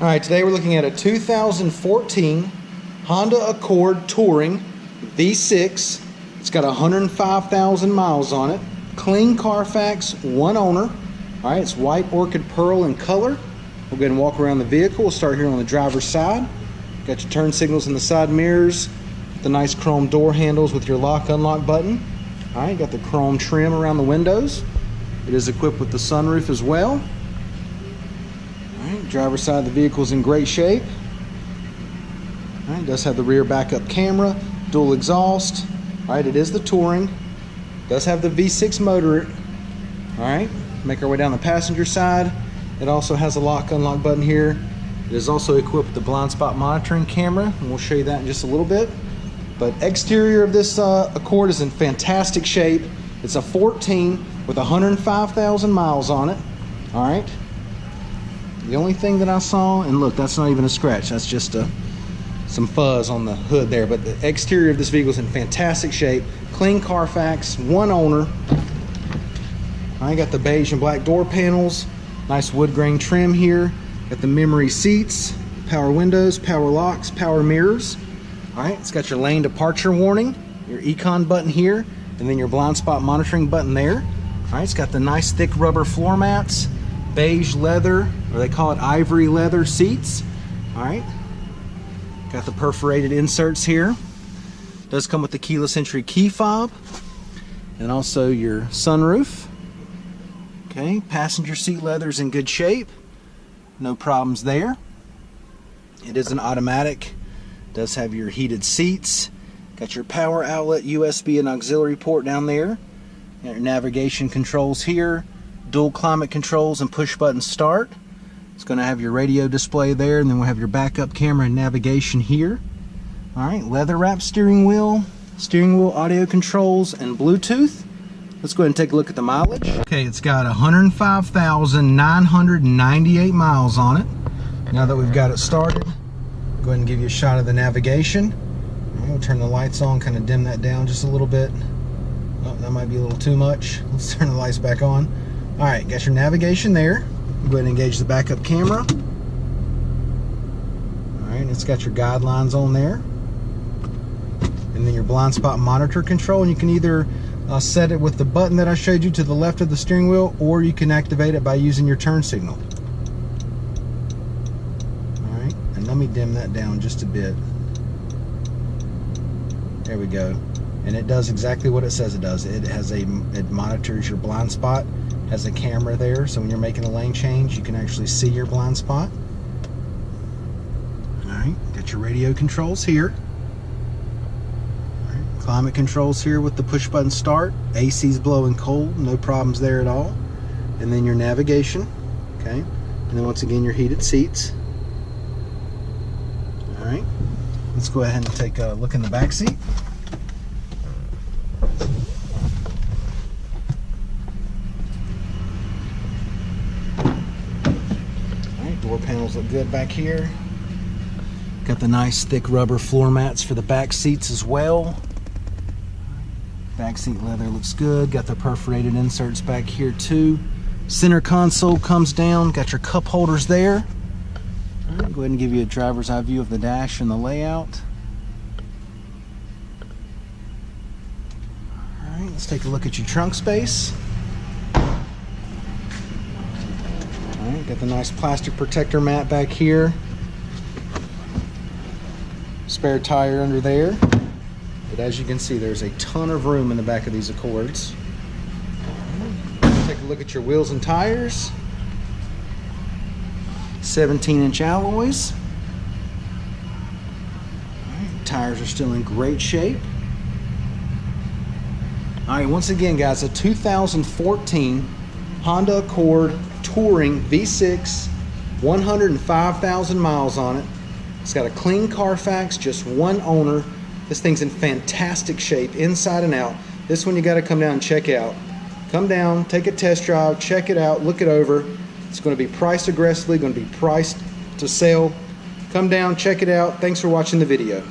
All right, today we're looking at a 2014 Honda Accord Touring V6. It's got 105,000 miles on it. Clean Carfax, one owner. All right, it's white orchid pearl in color. We'll go ahead and walk around the vehicle. We'll start here on the driver's side. Got your turn signals in the side mirrors. The nice chrome door handles with your lock unlock button. All right, got the chrome trim around the windows. It is equipped with the sunroof as well. Driver's side of the vehicle is in great shape. All right, it does have the rear backup camera, dual exhaust. All right, it is the Touring. It does have the V6 motor. All right, make our way down the passenger side. It also has a lock unlock button here. It is also equipped with the blind spot monitoring camera, and we'll show you that in just a little bit. But exterior of this Accord is in fantastic shape. It's a 14 with 105,000 miles on it. All right. The only thing that I saw, and look, that's not even a scratch, that's just some fuzz on the hood there, but the exterior of this vehicle is in fantastic shape. Clean Carfax, one owner. I got the beige and black door panels, nice wood grain trim here. Got the memory seats, power windows, power locks, power mirrors. All right, it's got your lane departure warning, your econ button here, and then your blind spot monitoring button there. All right, it's got the nice thick rubber floor mats, beige leather, or they call it ivory leather seats. All right, got the perforated inserts here. Does come with the keyless entry key fob, and also your sunroof. Okay, passenger seat leather's in good shape, no problems there. It is an automatic. Does have your heated seats. Got your power outlet, USB and auxiliary port down there. Got your navigation controls here. Dual climate controls and push button start. It's going to have your radio display there, and then we'll have your backup camera and navigation here. All right, leather wrap steering wheel audio controls, and Bluetooth. Let's go ahead and take a look at the mileage. Okay, it's got 105,998 miles on it. Now that we've got it started, go ahead and give you a shot of the navigation. We'll turn the lights on, kind of dim that down just a little bit. Oh, that might be a little too much. Let's turn the lights back on. All right, got your navigation there. Go ahead and engage the backup camera. All right, it's got your guidelines on there. And then your blind spot monitor control. And you can either set it with the button that I showed you to the left of the steering wheel, or you can activate it by using your turn signal. All right, and let me dim that down just a bit. There we go. And it does exactly what it says it does. It monitors your blind spot. Has a camera there, so when you're making a lane change, you can actually see your blind spot. All right, got your radio controls here. All right, climate controls here with the push button start. AC's blowing cold, no problems there at all. And then your navigation, okay? And then once again, your heated seats. All right, let's go ahead and take a look in the back seat. Door panels look good back here. Got the nice thick rubber floor mats for the back seats as well. Back seat leather looks good. Got the perforated inserts back here too. Center console comes down. Got your cup holders there. All right, go ahead and give you a driver's eye view of the dash and the layout. All right, let's take a look at your trunk space. Got the nice plastic protector mat back here. Spare tire under there. But as you can see, there's a ton of room in the back of these Accords. Take a look at your wheels and tires. 17-inch alloys. Tires are still in great shape. All right, once again, guys, a 2014 Honda Accord Touring V6, 105,000 miles on it. It's got a clean Carfax, just one owner. This thing's in fantastic shape inside and out. This one you got to come down and check out. Come down, take a test drive, check it out, look it over. It's going to be priced aggressively, going to be priced to sell. Come down, check it out. Thanks for watching the video.